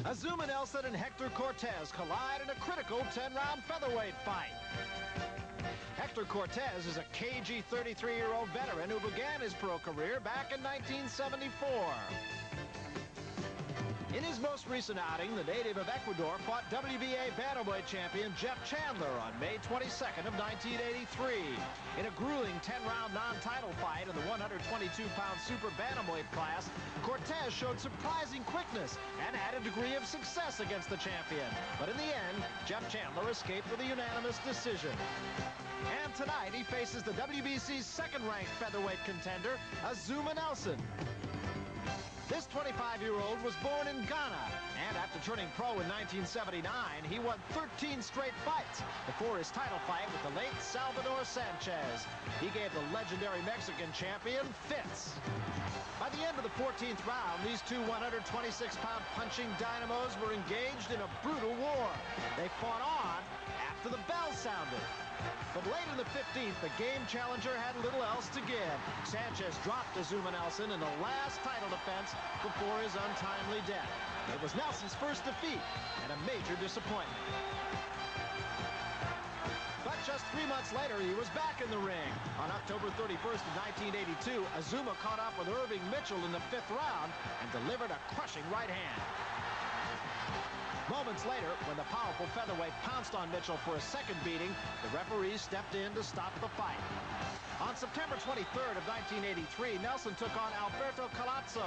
Azumah Nelson and Hector Cortez collide in a critical 10-round featherweight fight. Hector Cortez is a cagey 33-year-old veteran who began his pro career back in 1974. In his most recent outing, the native of Ecuador fought WBA bantamweight champion Jeff Chandler on May 22nd of 1983. In a grueling 10-round non-title fight in the 122-pound super bantamweight class, Cortez showed surprising quickness and had a degree of success against the champion. But in the end, Jeff Chandler escaped with a unanimous decision. And tonight, he faces the WBC's second-ranked featherweight contender, Azumah Nelson. This 25-year-old was born in Ghana, and after turning pro in 1979, he won 13 straight fights before his title fight with the late Salvador Sanchez. He gave the legendary Mexican champion fits. By the end of the 14th round, these two 126-pound punching dynamos were engaged in a brutal war. They fought on after the bell sounded. But late in the 15th, the game challenger had little else to give. Sanchez dropped Azumah Nelson in the last title defense before his untimely death. It was Nelson's first defeat and a major disappointment. But just 3 months later, he was back in the ring. On October 31st of 1982, Azumah caught up with Irving Mitchell in the 5th round and delivered a crushing right hand. Moments later, when the powerful featherweight pounced on Mitchell for a second beating, the referee stepped in to stop the fight. On September 23rd of 1983, Nelson took on Alberto Collazo.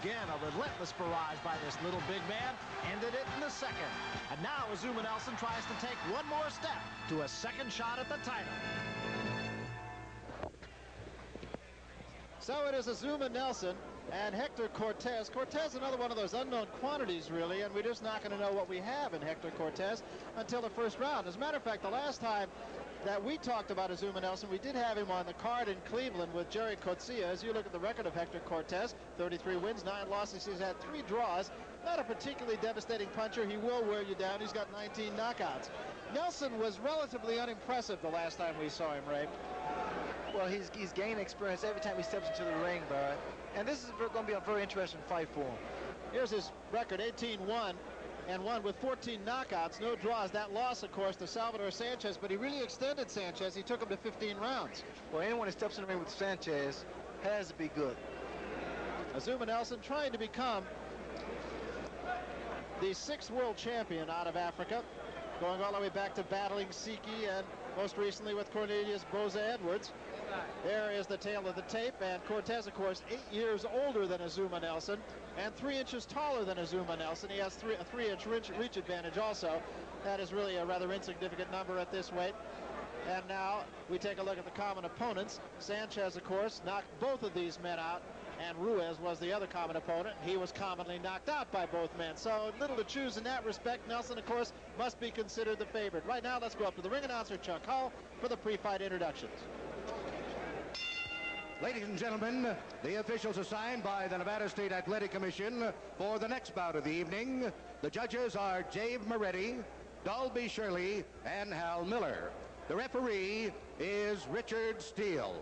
Again, a relentless barrage by this little big man ended it in the second. And now Azumah Nelson tries to take one more step to a second shot at the title. So it is Azumah Nelson and Hector Cortez. Cortez, another one of those unknown quantities, really, and we're just not going to know what we have in Hector Cortez until the first round. As a matter of fact, the last time that we talked about Azumah Nelson, we did have him on the card in Cleveland with Jerry Coetzee. As you look at the record of Hector Cortez, 33 wins, 9 losses. He's had 3 draws. Not a particularly devastating puncher. He will wear you down. He's got 19 knockouts. Nelson was relatively unimpressive the last time we saw him, Ray. Well, he's gained experience every time he steps into the ring, Barrett. And this is going to be a very interesting fight for him. Here's his record, 18-1, and won with 14 knockouts, no draws. That loss, of course, to Salvador Sanchez, but he really extended Sanchez. He took him to 15 rounds. Well, anyone who steps in the ring with Sanchez has to be good. Azumah Nelson trying to become the 6th world champion out of Africa, going all the way back to battling Siki and most recently with Cornelius Boza Edwards. There is the tail of the tape, and Cortez, of course, 8 years older than Azumah Nelson and 3 inches taller than Azumah Nelson. He has a 3-inch reach advantage also. That is really a rather insignificant number at this weight. And now we take a look at the common opponents. Sanchez, of course, knocked both of these men out, and Ruiz was the other common opponent. He was commonly knocked out by both men. So little to choose in that respect. Nelson, of course, must be considered the favorite. Right now, let's go up to the ring announcer, Chuck Hull, for the pre-fight introductions. Ladies and gentlemen, the officials assigned by the Nevada State Athletic Commission for the next bout of the evening. The judges are Dave Moretti, Dalby Shirley, and Hal Miller. The referee is Richard Steele.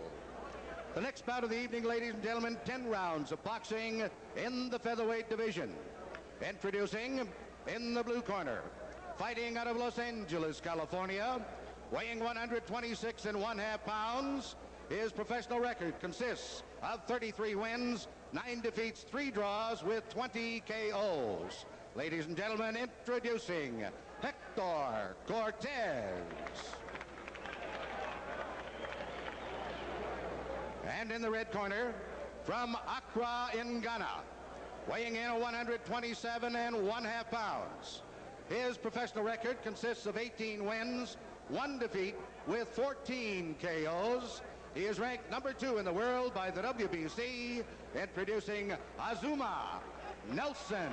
The next bout of the evening, ladies and gentlemen, 10 rounds of boxing in the featherweight division. Introducing in the blue corner, fighting out of Los Angeles, California, weighing 126½ pounds. His professional record consists of 33 wins, 9 defeats, 3 draws with 20 KOs. Ladies and gentlemen, introducing Hector Cortez. And in the red corner, from Accra in Ghana, weighing in 127½ pounds. His professional record consists of 18 wins, 1 defeat with 14 KOs. He is ranked number 2 in the world by the WBC, introducing Azumah Nelson.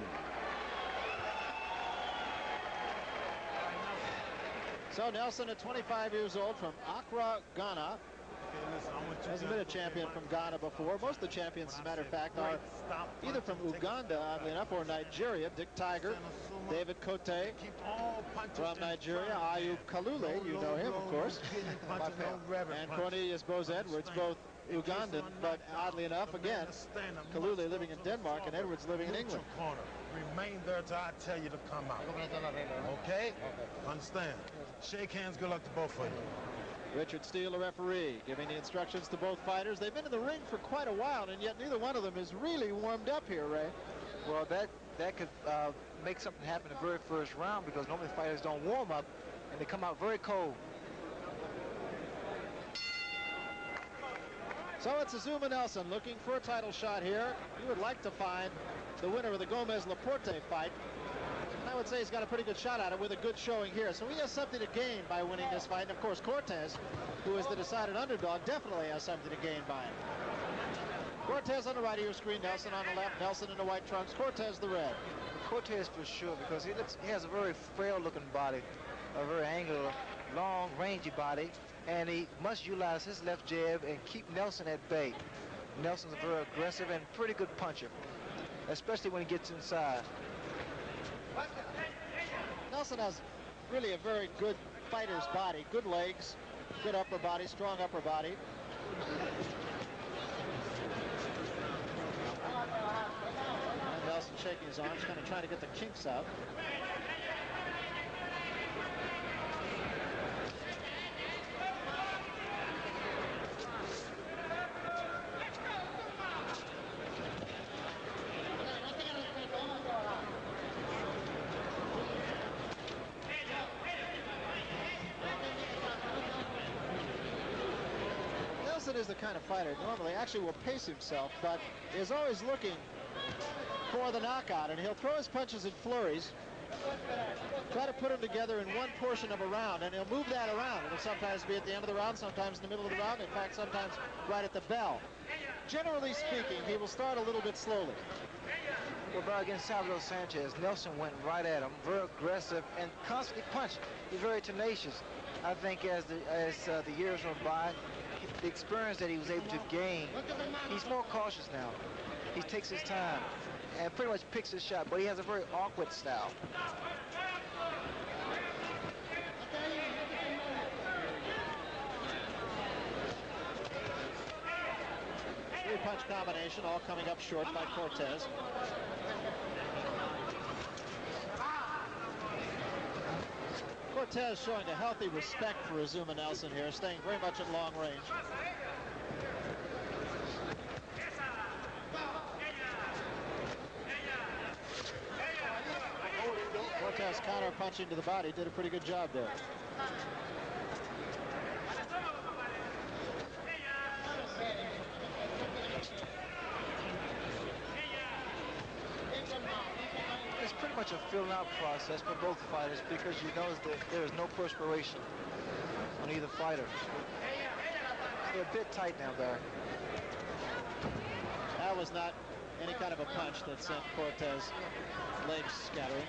So Nelson, at 25 years old, from Accra, Ghana. Hasn't been a champion from Ghana before. Most of the champions, as a matter of fact, are either from Uganda, oddly enough, or Nigeria. Dick Tiger, David Cote from Nigeria, Ayub Kalule, you know him, of course, and Cornelius Boza Edwards, both Ugandan, but oddly enough, again, Kalule living in Denmark and Edwards living in England. remain there till I tell you to come out. Okay? Understand? Shake hands, good luck to both of you. Richard Steele, the referee, giving the instructions to both fighters. They've been in the ring for quite a while, and yet neither one of them is really warmed up here, Ray. Well, that could make something happen in the very first round, because normally fighters don't warm up, and they come out very cold. So it's Azumah Nelson looking for a title shot here. He would like to find the winner of the Gomez-Laporte fight. And I would say he's got a pretty good shot at it with a good showing here. So he has something to gain by winning this fight. And of course, Cortez, who is the decided underdog, definitely has something to gain by it. Cortez on the right of your screen, Nelson on the left, Nelson in the white trunks, Cortez the red. Cortez for sure, because he has a very frail-looking body, a very angular, long, rangy body, and he must utilize his left jab and keep Nelson at bay. Nelson's a very aggressive and pretty good puncher, especially when he gets inside. Nelson has really a very good fighter's body, good legs, good upper body, strong upper body. And Nelson shaking his arms, kind of trying to get the kinks out. Is the kind of fighter normally actually will pace himself, but is always looking for the knockout, and he'll throw his punches in flurries, try to put them together in one portion of a round, and he'll move that around. It'll sometimes be at the end of the round, sometimes in the middle of the round, in fact sometimes right at the bell. Generally speaking, he will start a little bit slowly. Well, against Salvador Sanchez, Nelson went right at him, very aggressive and constantly punched. He's very tenacious. I think as the years went by, the experience that he was able to gain, he's more cautious now. He takes his time and pretty much picks his shot, but he has a very awkward style. Three-punch combination, all coming up short by Cortez. Cortez showing a healthy respect for Azumah Nelson here, staying very much at long range. Cortez counter punching to the body, did a pretty good job there. It's pretty much a filling out process for both fighters, because you notice that there is no perspiration on either fighter. They're a bit tight now, Barry. That was not any kind of a punch that sent Cortez legs scattering.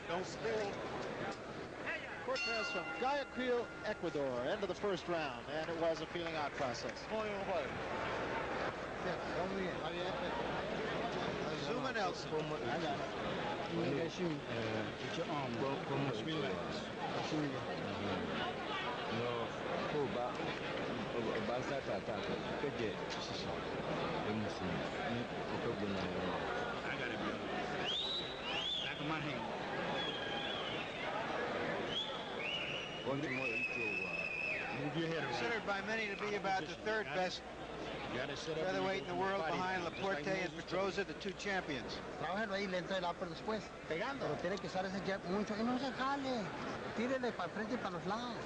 Don't spin. Cortez from Guayaquil, Ecuador, end of the first round, and it was a feeling out process. Azumah Nelson. Considered by many to be about the third best featherweight in the world, behind Laporte and Pedrosa, the two champions. Trabájalo ahí, le entra el upper después. Pegando. Pero tiene que usar ese jab mucho. Y no se jale. Tírele para frente y para los lados.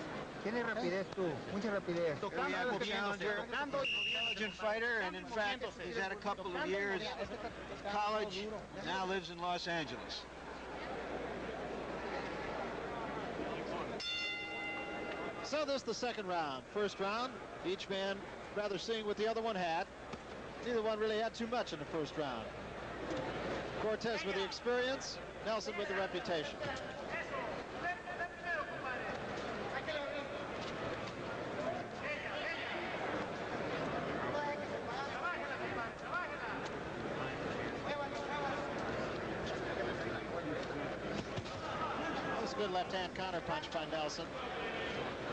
Tiene rapidez tú. Mucha rapidez. Tocando, challenger, intelligent fighter, and in fact, he's had a couple of years college, now lives in Los Angeles. So this the second round. First round, each man rather seeing what the other one had. Neither one really had too much in the first round. Cortez with the experience, Nelson with the reputation. That was a good left-hand counter punch by Nelson.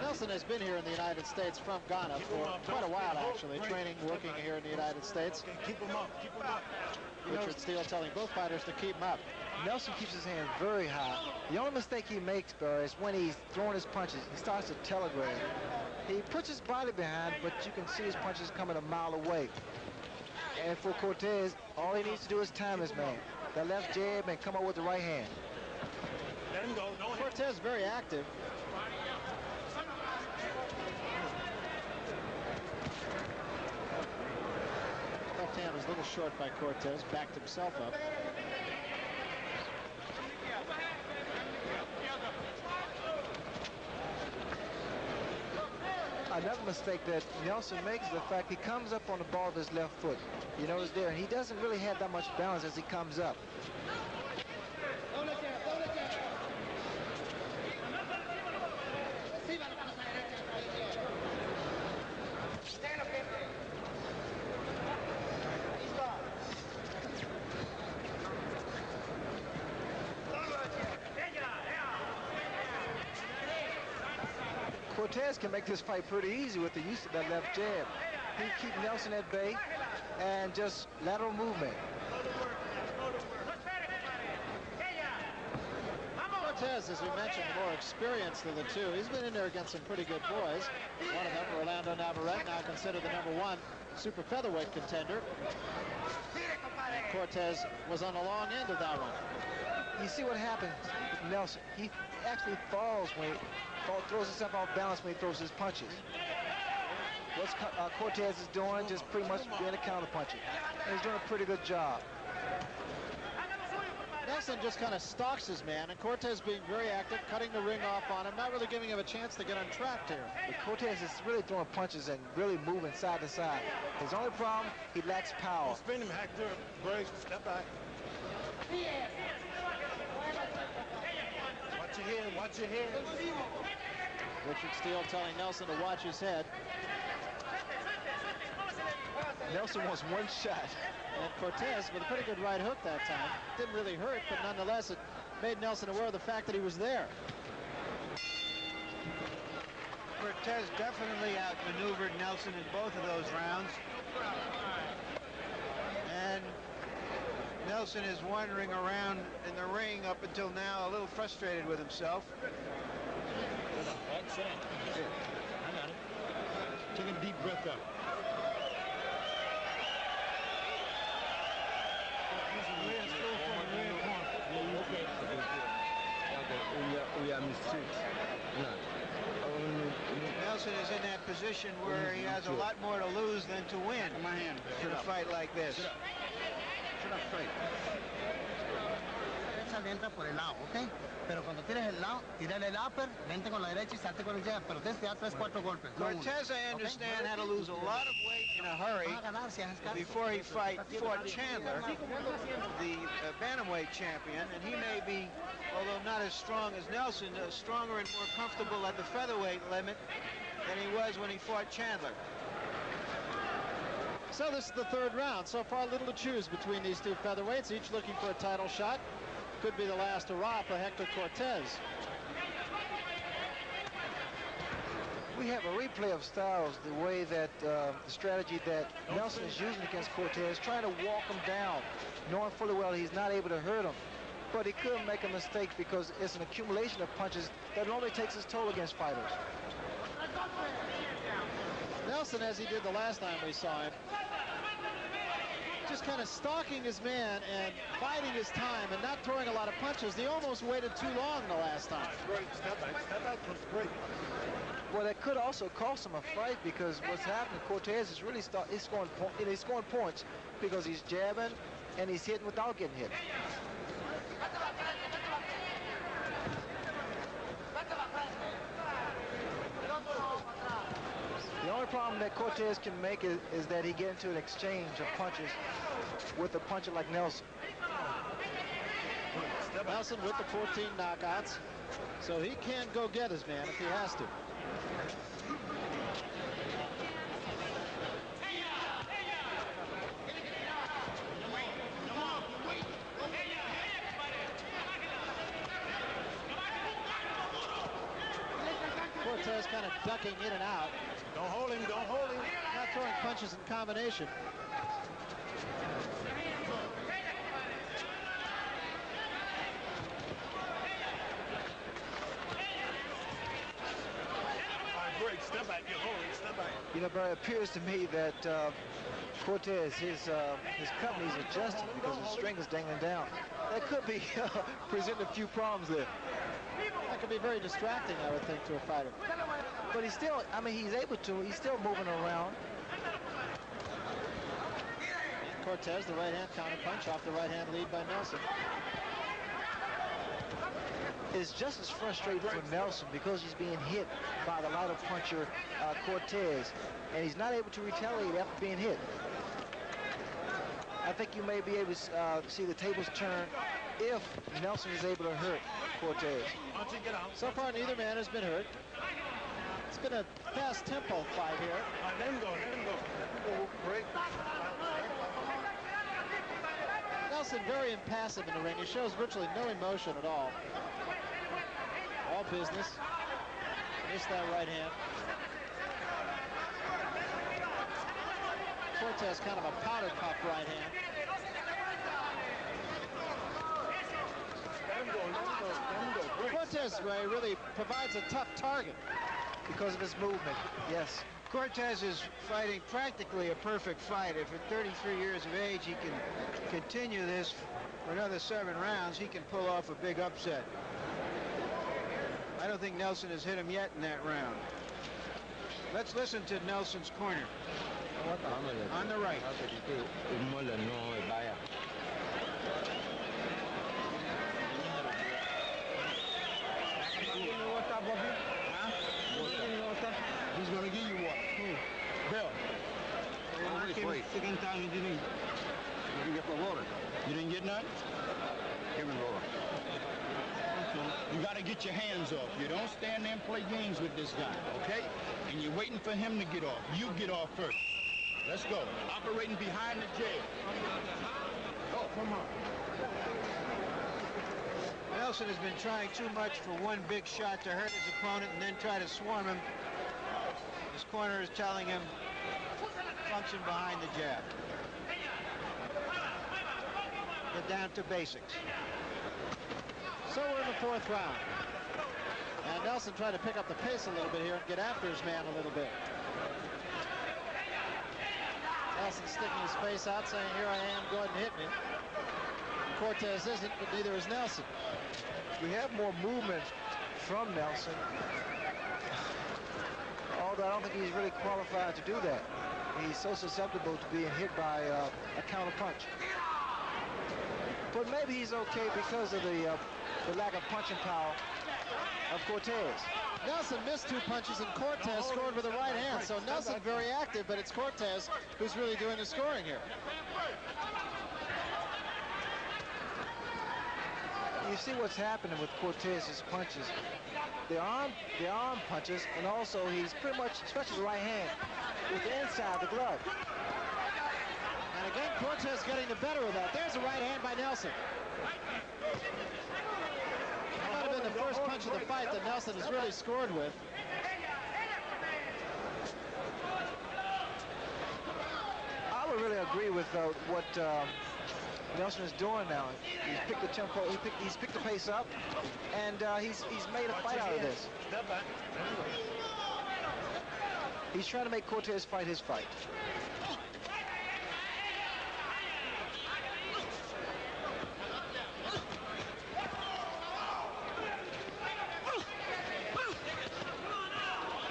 Nelson has been here in the United States from Ghana for quite a while, actually, training, working here in the United States. Keep him up, keep him up. Richard Steele telling both fighters to keep him up. Nelson keeps his hands very high. The only mistake he makes, Barry, is when he's throwing his punches. He starts to telegraph. He puts his body behind, but you can see his punches coming a mile away. And for Cortez, all he needs to do is time his man. The left jab and come up with the right hand. Let him go. Cortez very active. Left hand was a little short by Cortez, backed himself up. Another mistake that Nelson makes is the fact he comes up on the ball of his left foot. You notice there, and he doesn't really have that much balance as he comes up. Cortez can make this fight pretty easy with the use of that left jab. He keep Nelson at bay and just lateral movement. Cortez, as we mentioned, the more experienced of the two. He's been in there against some pretty good boys. One of them, Orlando Navarrete, now considered the #1 super featherweight contender. And Cortez was on the long end of that one. You see what happens with Nelson. He actually falls when he throws himself off balance when he throws his punches. What Cortez is doing, just pretty much being a counter-puncher. And he's doing a pretty good job. Nelson just kind of stalks his man, and Cortez being very active, cutting the ring off on him, not really giving him a chance to get untrapped here. But Cortez is really throwing punches and really moving side to side. His only problem, he lacks power. Spin him, Hector. Break, step back. Watch your head, watch your head. Richard Steele telling Nelson to watch his head. Nelson wants one shot. And Cortez with a pretty good right hook that time. Didn't really hurt, but nonetheless, it made Nelson aware of the fact that he was there. Cortez definitely outmaneuvered Nelson in both of those rounds. And Nelson is wandering around in the ring up until now, a little frustrated with himself. Sit down. I got it. Take a deep breath up. Nelson is in that position where he has a lot more to lose than to win in a fight like this. Entra por el lado, ¿ok? Pero cuando tires el lado, tírale el upper, vente con la derecha y salte con el jab, pero desde ya 3-4 golpes. Cortez, I understand, had to lose a lot of weight in a hurry before he fought Chandler, the bantamweight champion, and he may be, although not as strong as Nelson, stronger and more comfortable at the featherweight limit than he was when he fought Chandler. So this is the third round. So far, little to choose between these two featherweights, each looking for a title shot. Could be the last hurrah for Hector Cortez. We have a replay of styles, the way that the strategy that Nelson is using against Cortez, trying to walk him down, knowing fully well he's not able to hurt him. But he could make a mistake because it's an accumulation of punches that normally takes its toll against fighters. Nelson, as he did the last time we saw him, just kind of stalking his man and biding his time and not throwing a lot of punches. He almost waited too long the last time. Great, step back, great. Well, that could also cost him a fight because what's happening, Cortez is really he's scoring points because he's jabbing and he's hitting without getting hit. The only problem that Cortez can make is that he get into an exchange of punches with a puncher like Nelson. Nelson with the 14 knockouts, so he can go get his man if he has to. Cortez kind of ducking in and out. Don't hold him, don't hold him. Not throwing punches in combination. Great, step back, you're holding, step back. You know, Barry, it appears to me that Cortez, his company's adjusting because the string is dangling down. That could be presenting a few problems there. That could be very distracting, I would think, to a fighter. But he's still, I mean, he's able to. He's still moving around. Cortez, the right hand counter punch off the right hand lead by Nelson. It's just as frustrating for Nelson because he's being hit by the lighter puncher Cortez, and he's not able to retaliate after being hit. I think you may be able to see the tables turn if Nelson is able to hurt Cortez. So far, neither man has been hurt. It's been a fast tempo fight here. Let him go, let him go. Break. Nelson very impassive in the ring. He shows virtually no emotion at all. All business. Missed that right hand. Cortez kind of a powder puff right hand. Cortez, Ray, really provides a tough target because of his movement. Yes. Cortez is fighting practically a perfect fight. If at 33 years of age he can continue this for another 7 rounds, he can pull off a big upset. I don't think Nelson has hit him yet in that round. Let's listen to Nelson's corner. On the right. He's going to give you what? Bill. Second time you didn't get the water. You didn't get none? Give me water. You got to get your hands off. You don't stand there and play games with this guy, okay? And you're waiting for him to get off. You get off first. Let's go. Operating behind the jail. Oh, come on. Nelson has been trying too much for one big shot to hurt his opponent and then try to swarm him. His corner is telling him function behind the jab. Get down to basics. So we're in the 4th round. And Nelson trying to pick up the pace a little bit here and get after his man a little bit. Nelson sticking his face out, saying, here I am, go ahead and hit me. Cortez isn't, but neither is Nelson. We have more movement from Nelson, although I don't think he's really qualified to do that. He's so susceptible to being hit by a counter punch. But maybe he's okay because of the lack of punching power of Cortez. Nelson missed 2 punches and Cortez scored with the right hand. So Nelson very active, but it's Cortez who's really doing the scoring here. You see what's happening with Cortez's punches. The arm punches, and also he's pretty much stretches the right hand with the inside of the glove. And again, Cortez getting the better of that. There's a right hand by Nelson. That might have been the first punch of the fight that Nelson has really scored with. I would really agree with what Nelson is doing now. He's picked the tempo, he's picked the pace up, and he's made a fight out of this. He's trying to make Cortez fight his fight.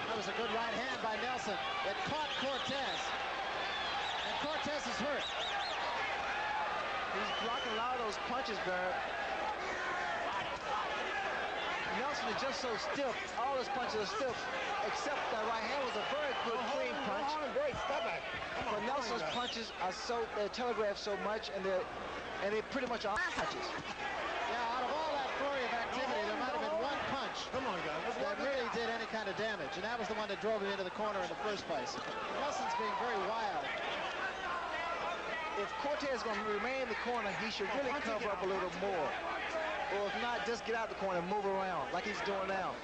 That was a good right hand by Nelson. It caught Cortez. And Cortez is hurt. He's blocking a lot of those punches, Barrett. Nelson is just so stiff. All his punches are stiff, except that right hand was a very good clean punch. But Nelson's punches are they're telegraphed so much, and they pretty much are punches. Yeah, out of all that flurry of activity, there might have been one punch that really did any kind of damage, and that was the one that drove him into the corner in the first place. Nelson's being very wild. If Cortez is going to remain in the corner, he should really cover up a little more. Or if not, just get out the corner and move around like he's doing now.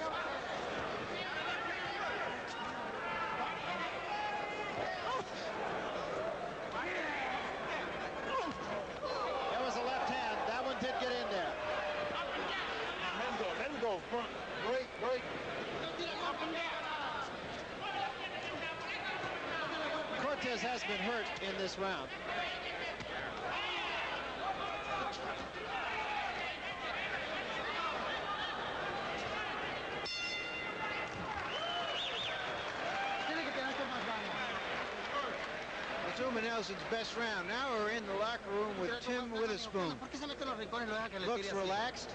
has been hurt in this round. Azumah Nelson's best round. Now we're in the locker room with Tim Witherspoon. Looks relaxed.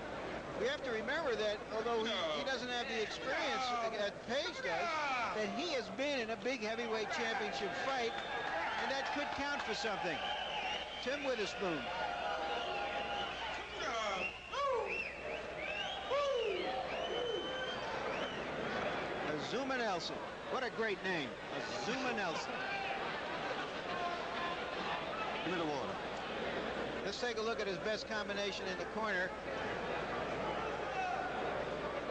We have to remember that although he doesn't have the experience that Page does, that he has been in a big heavyweight championship fight, and that could count for something. Tim Witherspoon. Azumah Nelson. What a great name. Azumah Nelson. Give me the water. Let's take a look at his best combination in the corner.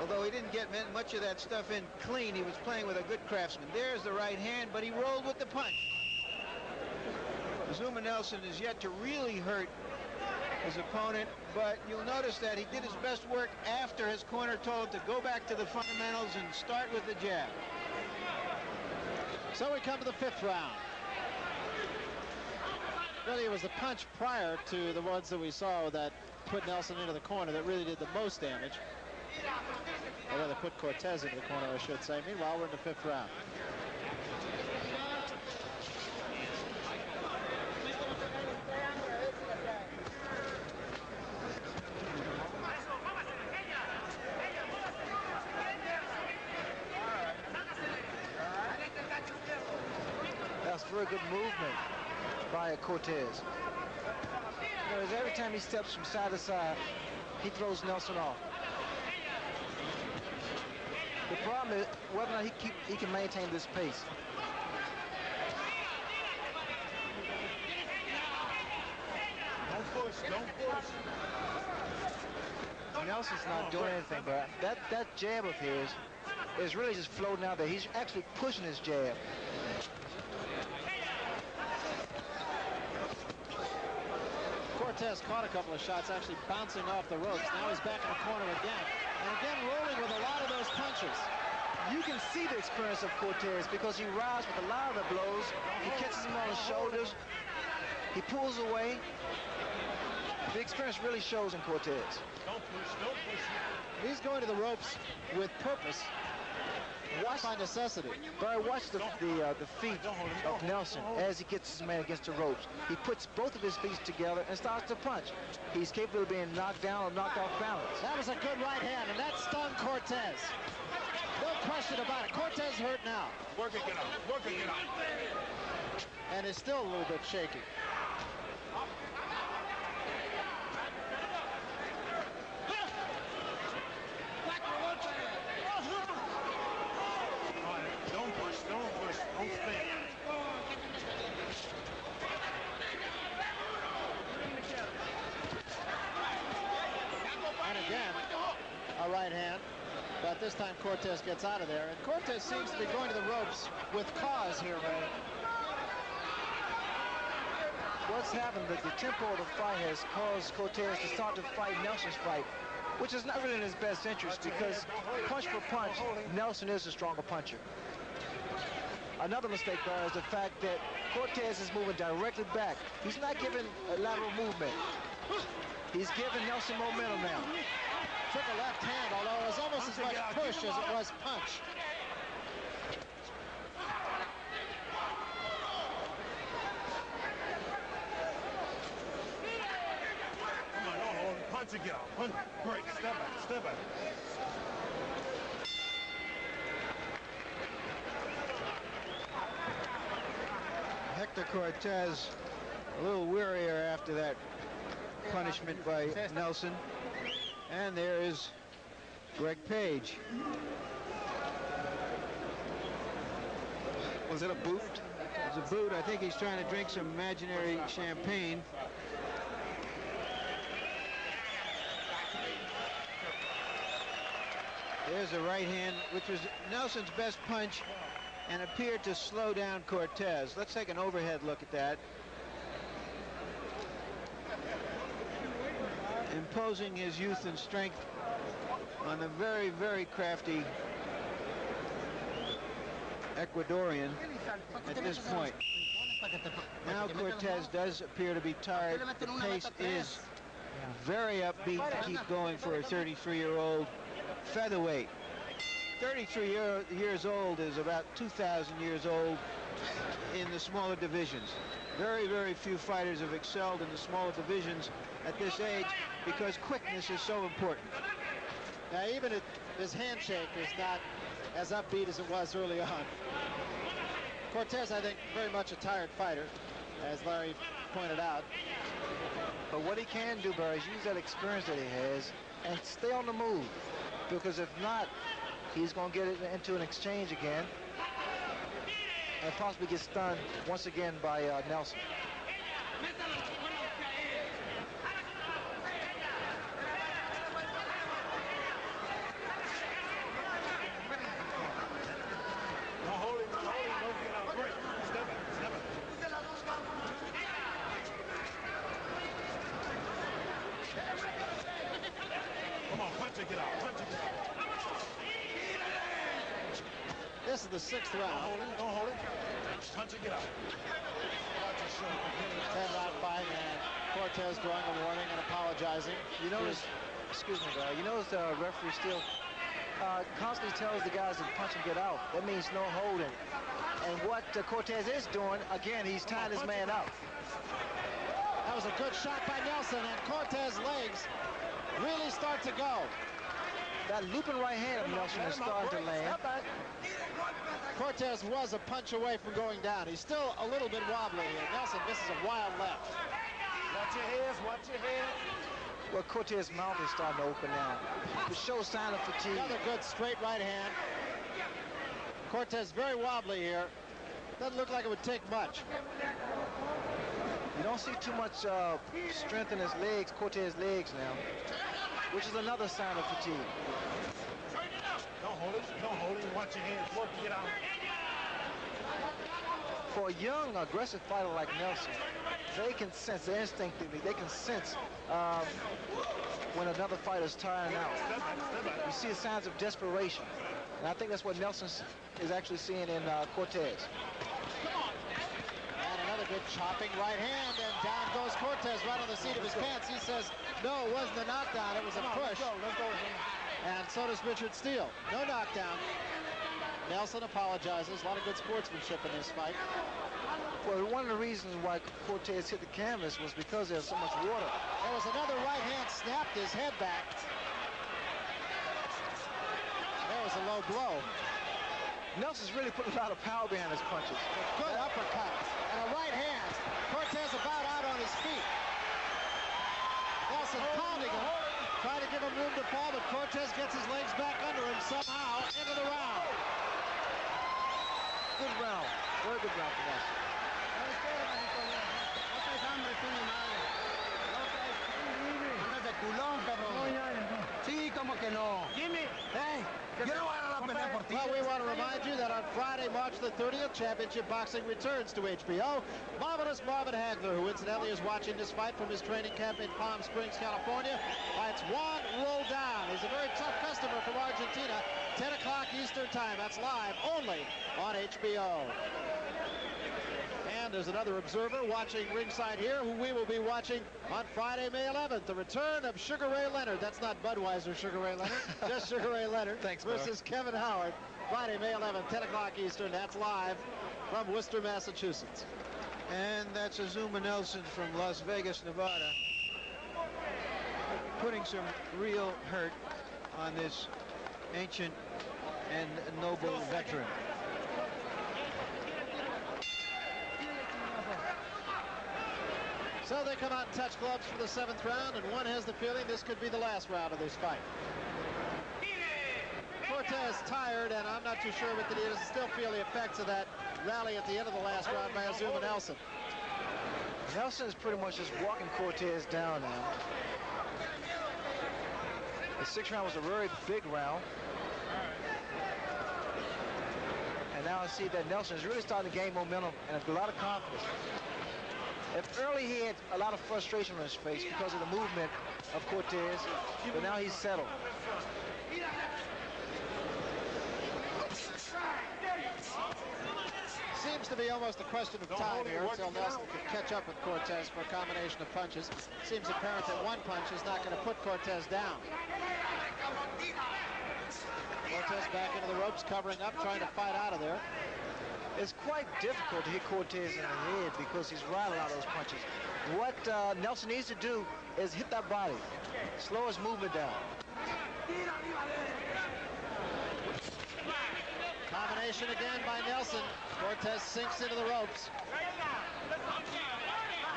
Although he didn't get much of that stuff in clean, he was playing with a good craftsman. There's the right hand, but he rolled with the punch. Azumah Nelson is yet to really hurt his opponent, but you'll notice that he did his best work after his corner told him to go back to the fundamentals and start with the jab. So we come to the 5th round. Really, it was the punch prior to the ones that we saw that put Nelson into the corner that really did the most damage. Or rather, put Cortez into the corner, I should say. Meanwhile, we're in the 5th round. That's very good movement by Cortez. You know, every time he steps from side to side, he throws Nelson off. The problem is whether or not he can maintain this pace. Don't push, don't push. Nelson's not doing anything, but that jab of his is really just floating out there. He's actually pushing his jab. Cortez caught a couple of shots, actually bouncing off the ropes. Now he's back in the corner again. And again, rolling with a lot of those punches. You can see the experience of Cortez because he rides with a lot of the blows. He catches him on his shoulders. He pulls away. The experience really shows in Cortez. Don't push, don't push. He's going to the ropes with purpose. Watch by necessity. Barry, watch the feet of Nelson as he gets his man against the ropes. He puts both of his feet together and starts to punch. He's capable of being knocked down or knocked off balance. That was a good right hand, and that stung Cortez. No question about it. Cortez hurt now. Work it, get out. Work it, get out. And is still a little bit shaky. Don't push, don't stand. And again, a right hand. But this time Cortez gets out of there. And Cortez seems to be going to the ropes with cause here, Ray. What's happened, the tempo of the fight has caused Cortez to start to fight Nelson's fight, which is not really in his best interest because punch for punch, Nelson is the stronger puncher. Another mistake, Barry, is the fact that Cortez is moving directly back. He's not giving a lateral movement. He's giving Nelson momentum now. Took a left hand, although it was almost as much push as it was punch. Come on, don't hold him. Punch and get out. Punch, break, step back, step back. Hector Cortez a little wearier after that punishment by Nelson. And there is Greg Page. Was it a boot? It's a boot. I think he's trying to drink some imaginary champagne. There's a right hand, which was Nelson's best punch and appeared to slow down Cortez. Let's take an overhead look at that. Imposing his youth and strength on the very, very crafty Ecuadorian at this point. Now Cortez does appear to be tired. The pace is very upbeat to keep going for a 33-year-old featherweight. 33 years old is about 2,000 years old in the smaller divisions. Very, very few fighters have excelled in the smaller divisions at this age because quickness is so important. Now, even his handshake is not as upbeat as it was early on. Cortez, I think, very much a tired fighter, as Larry pointed out. But what he can do, Barry, is use that experience that he has and stay on the move. Because if not, he's going to get into an exchange again and possibly get stunned once again by Nelson. This is the 6th round. Don't hold it. Punch it, get out. 10-round fight, and Cortez drawing a warning and apologizing. You notice, excuse me, Barry, you notice the referee still constantly tells the guys to punch and get out. That means no holding. And what Cortez is doing, again, he's tying his man up. That was a good shot by Nelson, and Cortez's legs really start to go. That looping right hand of Nelson is starting to land. Cortez was a punch away from going down. He's still a little bit wobbly here. Nelson misses a wild left. Watch your heads, watch your heads. Well, Cortez's mouth is starting to open now. To show sign of fatigue. Another good straight right hand. Cortez very wobbly here. Doesn't look like it would take much. You don't see too much strength in his legs, Cortez's legs now, which is another sign of fatigue. Don't hold it, watch your hands, work to get out. For a young, aggressive fighter like Nelson, they can sense, instinctively, they can sense when another fighter's tiring out. You see the signs of desperation. And I think that's what Nelson is actually seeing in Cortez. And another good chopping right hand, and down goes Cortez right on the seat of his pants. He says, no, it wasn't a knockdown, it was a push. Let's go. And so does Richard Steele. No knockdown. Nelson apologizes. A lot of good sportsmanship in this fight. Well, one of the reasons why Cortez hit the canvas was because there's so much water. There was another right hand, snapped his head back. There was a low blow. Nelson's really put a lot of power behind his punches. Good uppercut and a right hand. Cortez about out on his feet. Nelson pounding him, trying to give him room to fall, but Cortez gets his legs back under him somehow into the round. Good round. Very good round for Nelson. Sí, como que no. Jimmy, hey, yo no voy a dar la pelea por ti. Well, we want to remind you that on Friday, March the 30th, Championship Boxing returns to HBO. Marvelous Marvin Hagler, who incidentally is watching this fight from his training camp in Palm Springs, California, fights Juan Roldan. He's a very tough customer from Argentina. 10 o'clock Eastern Time. That's live only on HBO. And there's another observer watching ringside here who we will be watching on Friday, May 11th. The return of Sugar Ray Leonard. That's not Budweiser Sugar Ray Leonard, just Sugar Ray Leonard. Thanks, versus Kevin Howard. Friday, May 11th, 10 o'clock Eastern. That's live from Worcester, Massachusetts. And that's Azumah Nelson from Las Vegas, Nevada, putting some real hurt on this ancient and noble veteran. So they come out and touch gloves for the 7th round, and one has the feeling this could be the last round of this fight. Cortez tired, and I'm not too sure what he does still feel the effects of that rally at the end of the last round by Azumah Nelson. Nelson is pretty much just walking Cortez down now. The 6th round was a very big round. And now I see that Nelson is really starting to gain momentum and a lot of confidence. If early he had a lot of frustration on his face because of the movement of Cortez, but now he's settled. Seems to be almost a question of time here until Nelson can catch up with Cortez for a combination of punches. Seems apparent that one punch is not going to put Cortez down. Cortez back into the ropes, covering up, trying to fight out of there. It's quite difficult to hit Cortez in the head because he's riding a lot of those punches. What Nelson needs to do is hit that body, slow his movement down. Combination again by Nelson. Cortez sinks into the ropes.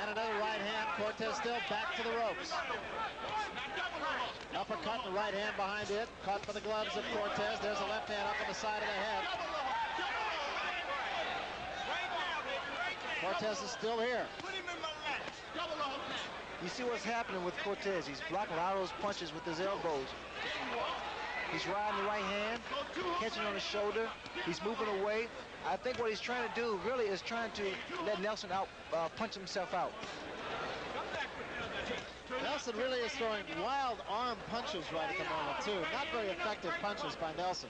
And another right hand. Cortez still back to the ropes. Uppercut and the right hand behind it. Caught by the gloves of Cortez. There's a left hand up on the side of the head. Cortez is still here. You see what's happening with Cortez. He's blocking a lot of those punches with his elbows. He's riding the right hand, catching on the shoulder. He's moving away. I think what he's trying to do really is trying to let Nelson out, punch himself out. Nelson really is throwing wild arm punches right at the moment, too. Not very effective punches by Nelson.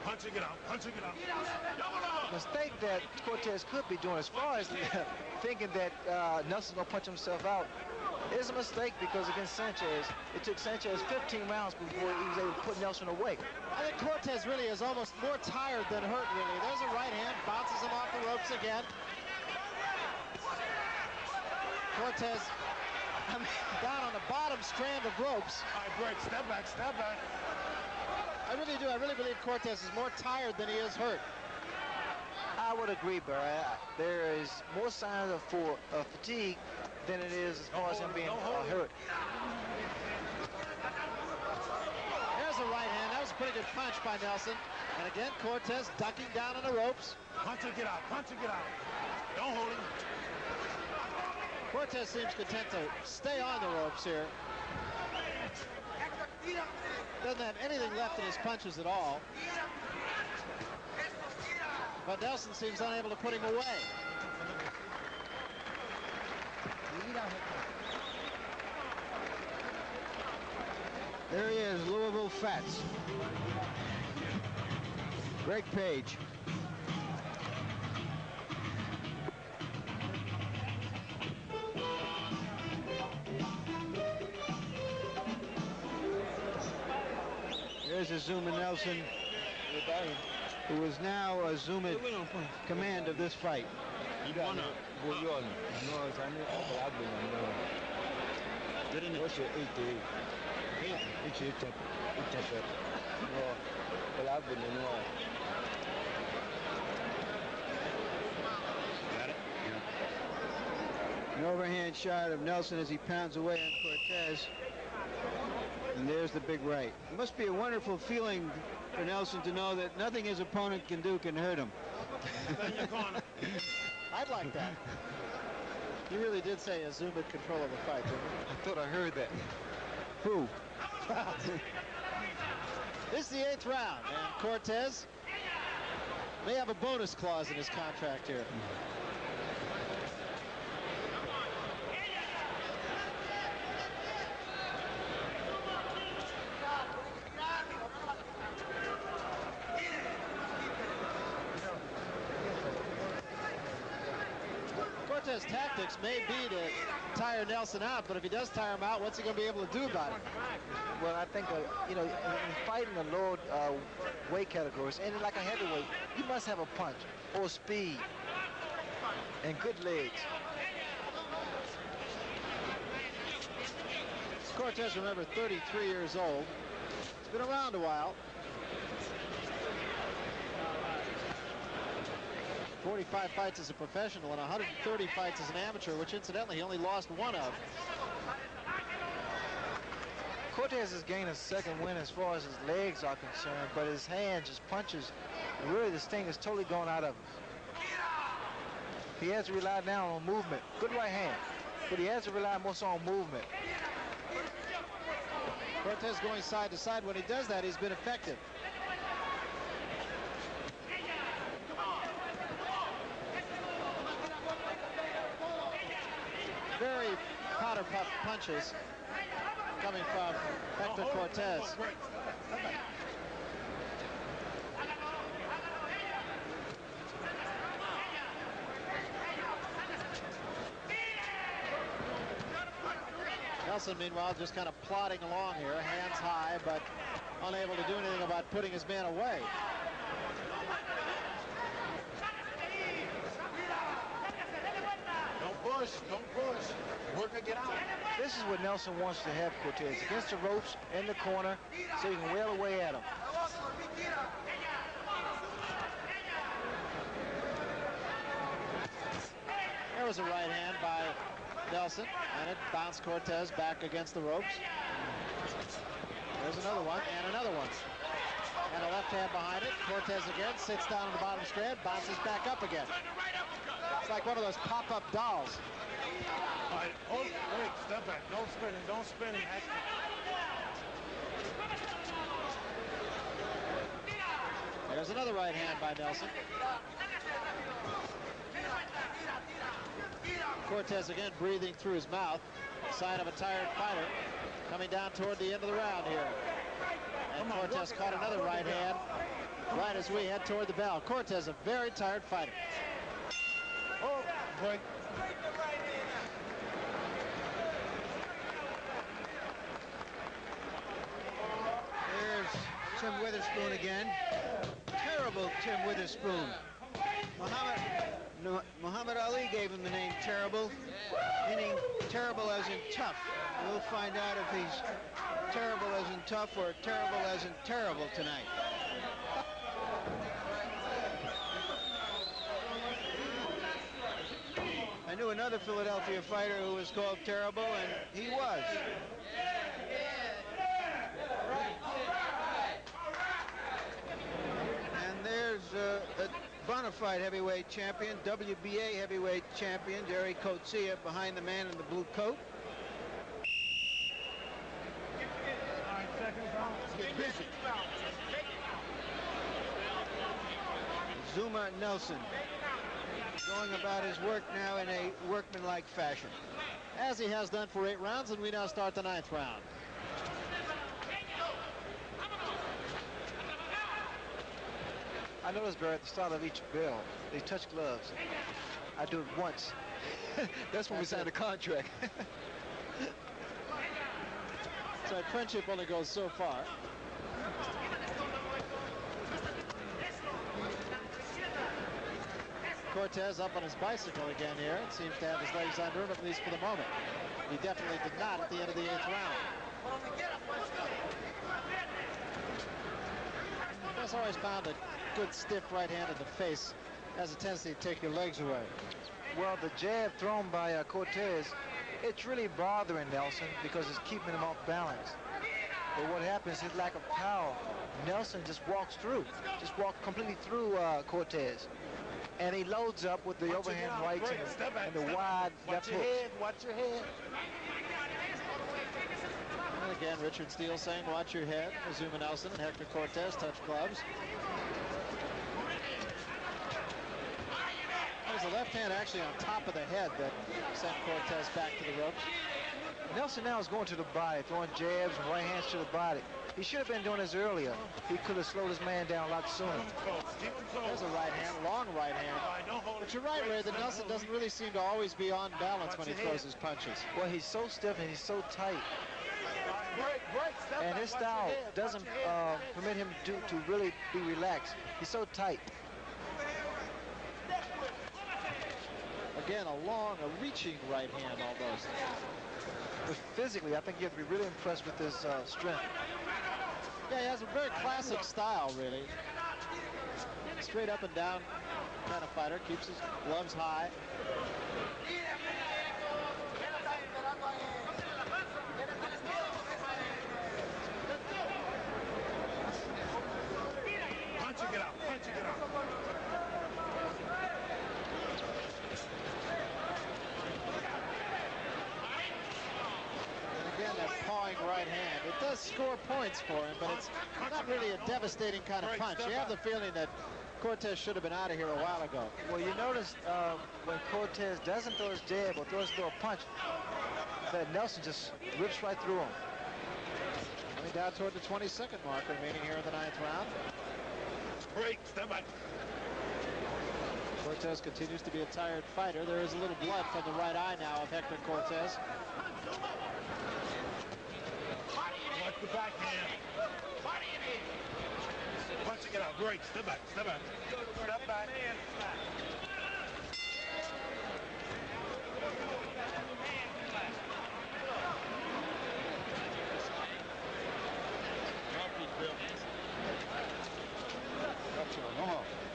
Punching it out, punching it out. The mistake that Cortez could be doing as far as thinking that Nelson's going to punch himself out is a mistake, because against Sanchez, it took Sanchez 15 rounds before he was able to put Nelson away. I think Cortez really is almost more tired than hurt, really. There's a right hand, bounces him off the ropes again. Cortez down on the bottom strand of ropes. All right, break, step back, step back. I really do. I really believe Cortez is more tired than he is hurt. I would agree, Barry. There is more signs of fatigue than it is as far as him being hurt. There's a right hand. That was a pretty good punch by Nelson. And again, Cortez ducking down on the ropes. Punch and get out, punch and get out. Don't hold him. Cortez seems content to stay on the ropes here. Doesn't have anything left in his punches at all. But Nelson seems unable to put him away. There he is, Louisville Fats. Greg Page. There's Azumah Nelson, who is now Azumah's command of this fight. An overhand shot of Nelson as he pounds away on Cortez. And there's the big right. It must be a wonderful feeling for Nelson to know that nothing his opponent can do can hurt him. I'd like that. He really did say Azumah in control of the fight, didn't he? I thought I heard that. Who? This is the 8th round, and Cortez may have a bonus clause in his contract here. Cortez's tactics may be to tire Nelson out, but if he does tire him out, what's he going to be able to do about it? Well, I think, you know, in fighting the lower weight categories, and like a heavyweight, you must have a punch or speed and good legs. Cortez, remember, 33 years old. He's been around a while. 45 fights as a professional and 130 fights as an amateur, which incidentally he only lost one of. Cortez has gained a second win as far as his legs are concerned, but his hands, his punches, really this thing is totally gone out of him. He has to rely now on movement. Good right hand, but he has to rely more so on movement. Cortez going side to side. When he does that, he's been effective. Very powder puff punches coming from Hector Cortez. Nelson, meanwhile, just kind of plodding along here, hands high, but unable to do anything about putting his man away. Don't push. Don't push. Work to get out. This is what Nelson wants to have Cortez, against the ropes in the corner, so you can wail away at him. There was a right hand by Nelson, and it bounced Cortez back against the ropes. There's another one, and another one. And a left hand behind it. Cortez again sits down on the bottom strand, bounces back up again. It's like one of those pop-up dolls. All right, hold, wait, step back. Don't spin him. Don't spin him, Hector. There's another right hand by Nelson. Cortez again breathing through his mouth. Sign of a tired fighter coming down toward the end of the round here. And Cortez caught another right hand right as we head toward the bell. Cortez, a very tired fighter. Oh, break. There's Tim Witherspoon again. Terrible Tim Witherspoon. Muhammad Ali gave him the name Terrible, meaning terrible as in tough. We'll find out if he's terrible as in tough or terrible as in terrible tonight. I knew another Philadelphia fighter who was called Terrible, and he was. And there's a bona fide heavyweight champion, WBA heavyweight champion, Jerry Coetzee, behind the man in the blue coat. Azumah Nelson going about his work now in a workmanlike fashion, As he has done for 8 rounds, and we now start the 9th round. I noticed, Barry, at the start of each bell, they touch gloves. I do it once. That's when we signed a contract. So friendship only goes so far. Cortez up on his bicycle again here. It seems to have his legs under him, at least for the moment. He definitely did not at the end of the 8th round. Cortez always found a good stiff right hand in the face has a tendency to take your legs away. Well, the jab thrown by Cortez, it's really bothering Nelson because it's keeping him off balance. But what happens, his lack of power, Nelson just walks through, completely through Cortez. And he loads up with the overhand rights and the wide left hooks. Watch your head. And again, Richard Steele saying, watch your head. Azumah Nelson and Hector Cortez touch gloves. There's a left hand actually on top of the head that sent Cortez back to the ropes. Nelson now is going to the body, throwing jabs and right hands to the body. He should have been doing this earlier. He could have slowed his man down a lot sooner. There's a right hand, long right hand. But you're right, Ray, that Nelson doesn't really seem to always be on balance when he throws his punches. Well, he's so stiff and he's so tight. And his style doesn't permit him to really be relaxed. He's so tight. Again, a long, a reaching right hand almost. But physically, I think you have to be really impressed with his strength. Yeah, he has a very classic style, really. Straight up and down kind of fighter, keeps his gloves high. Punch and get out. Punch and get out. Again, that pawing right hand. It does score points for him, but it's not really a devastating kind of punch. You have the feeling that Cortez should have been out of here a while ago. Well, you notice when Cortez doesn't throw his jab or throws a punch, that Nelson just rips right through him. Coming down toward the 22nd mark remaining here in the 9th round. Break, step back. Cortez continues to be a tired fighter. There is a little blood from the right eye now of Hector Cortez. backhand. Punch it, get out. Great. Step back. Step back. Step back.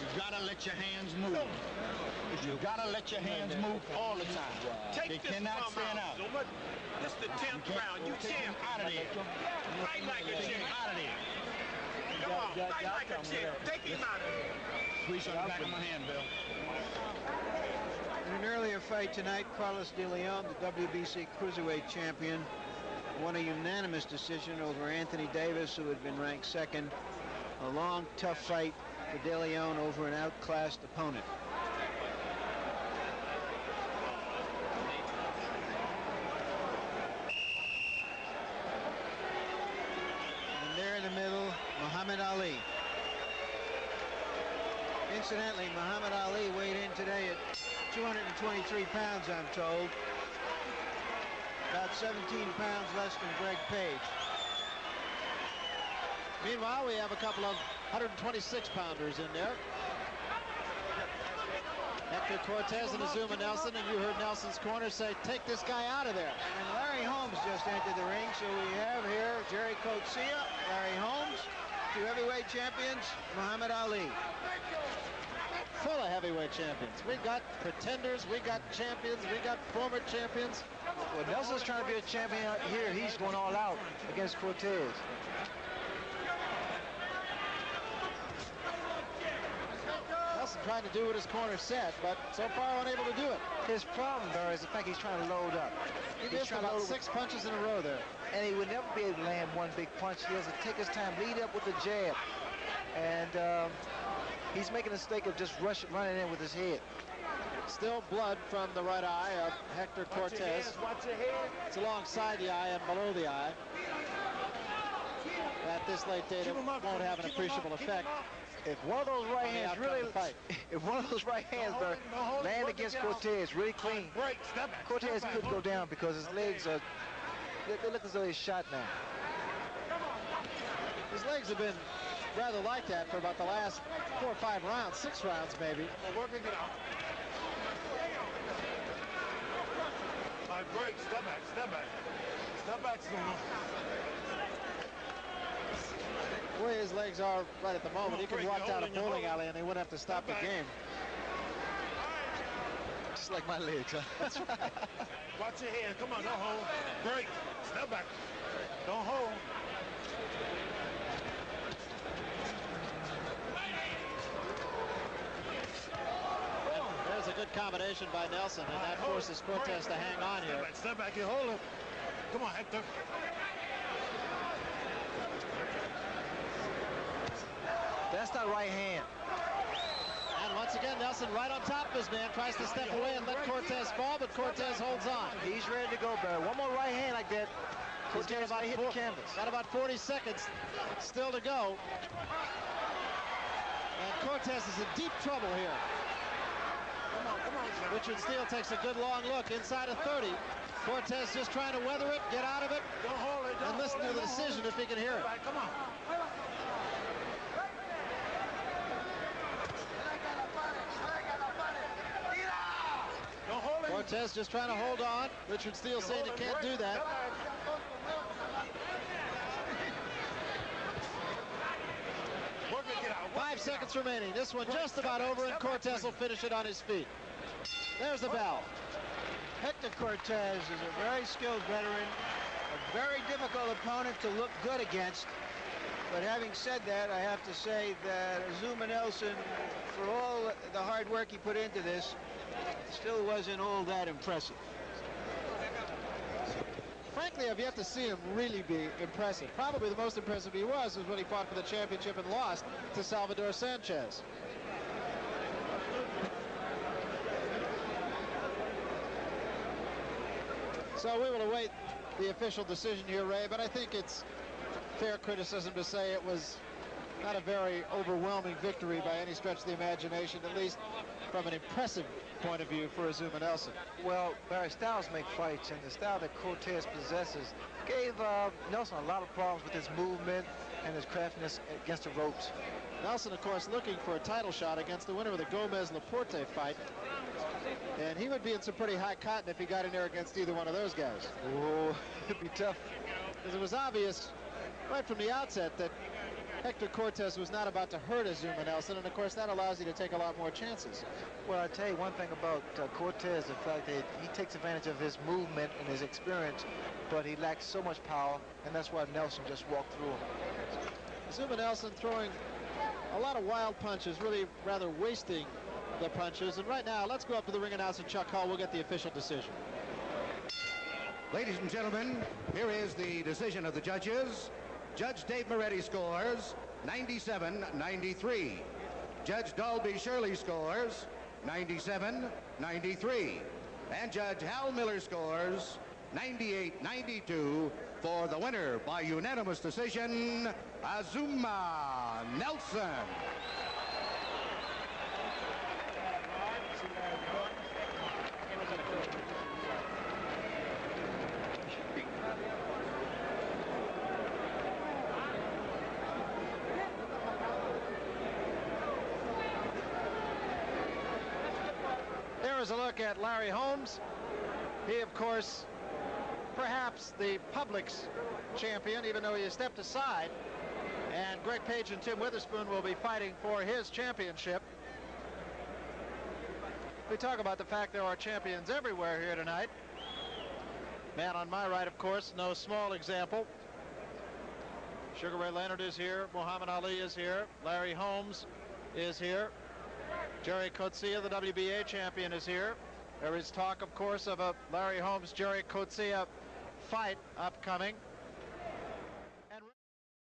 You gotta let your hands move. You gotta let your hands move all the time. They cannot stand out. This is the 10th round. You champ. Out of there. Fight like a champ. Out of there. Come on, fight like a champ. Take him out of there. Squeeze on the back of my hand, Bill. In an earlier fight tonight, Carlos De Leon, the WBC Cruiserweight champion, won a unanimous decision over Anthony Davis, who had been ranked second. A long, tough fight for De Leon over an outclassed opponent. And there in the middle, Muhammad Ali. Incidentally, Muhammad Ali weighed in today at 223 pounds, I'm told. About 17 pounds less than Greg Page. Meanwhile, we have a couple of 126-pounders in there. Hector Cortez and Azumah Nelson, and you heard Nelson's corner say, take this guy out of there. And Larry Holmes just entered the ring, so we have here Jerry Coetzee, Larry Holmes, two heavyweight champions, Muhammad Ali. Full of heavyweight champions. We got pretenders, we got champions, we got former champions. Well, Nelson's trying to be a champion out here. He's going all out against Cortez. Nelson trying to do what his corner said, but so far unable to do it. His problem, though, is the fact he's trying to load up. He missed about 6 punches in a row there. And he would never be able to land one big punch. He has to take his time, lead up with the jab. And he's making a mistake of just running in with his head. Still blood from the right eye of Hector Cortez. Watch your head. It's alongside the eye and below the eye. At this late date, it won't have an appreciable effect. If one of those right hands really, if one of those right hands land against Cortez really clean, Cortez could go down because his legs are, they look as though he's shot now. His legs have been rather like that for about the last 4 or 5 rounds, 6 rounds maybe. Working it out. All right, break, step back, step back. Step back, Azumah. The way his legs are right at the moment, he could walk down a bowling alley and they wouldn't have to stop the game. Just like my legs, huh? That's right. Watch your head. Come on, don't hold. Break. Step back. Don't hold. There's a good combination by Nelson, and that forces Cortez to hang on here. Step back, you hold him. Come on, Hector. That's not right hand. And once again, Nelson right on top of his man, tries to step away and let Cortez fall, but Cortez holds on. He's ready to go, Barry. One more right hand like that. Cortez might hit the canvas. Got about 40 seconds still to go. And Cortez is in deep trouble here. Richard Steele takes a good long look inside of 30. Cortez just trying to weather it, get out of it, and listen to the decision if he can hear it. Come on. Cortez just trying to hold on. Richard Steele saying he can't do that. Get out. 5 seconds remaining. This one just about over, and Cortez will finish it on his feet. There's the bell. Hector Cortez is a very skilled veteran, a very difficult opponent to look good against. But having said that, I have to say that Azumah Nelson, for all the hard work he put into this, still wasn't all that impressive. Frankly, I've yet to see him really be impressive. Probably the most impressive he was when he fought for the championship and lost to Salvador Sanchez. So we will await the official decision here, Ray, but I think it's fair criticism to say it was not a very overwhelming victory by any stretch of the imagination, at least from an impressive point of view for Azumah Nelson? Well, Barry, styles make fights, and the style that Cortez possesses gave Nelson a lot of problems with his movement and his craftiness against the ropes. Nelson, of course, looking for a title shot against the winner of the Gomez-Laporte fight. And he would be in some pretty high cotton if he got in there against either one of those guys. Oh, it'd be tough. Because it was obvious right from the outset that Hector Cortez was not about to hurt Azumah Nelson, and of course that allows you to take a lot more chances. Well, I tell you one thing about Cortez, the fact that he takes advantage of his movement and his experience, but he lacks so much power, and that's why Nelson just walked through him. Azumah Nelson throwing a lot of wild punches, really rather wasting the punches. And right now, let's go up to the ring announcer, Chuck Hull. We'll get the official decision. Ladies and gentlemen, here is the decision of the judges. Judge Dave Moretti scores 97-93. Judge Dalby Shirley scores 97-93. And Judge Hal Miller scores 98-92 for the winner by unanimous decision, Azumah Nelson. Here is a look at Larry Holmes. He, of course, perhaps the public's champion, even though he has stepped aside. And Greg Page and Tim Witherspoon will be fighting for his championship. We talk about the fact there are champions everywhere here tonight. Man on my right, of course, no small example. Sugar Ray Leonard is here. Muhammad Ali is here. Larry Holmes is here. Jerry Coetzee, the WBA champion, is here. There is talk, of course, of a Larry Holmes-Jerry Coetzee fight upcoming.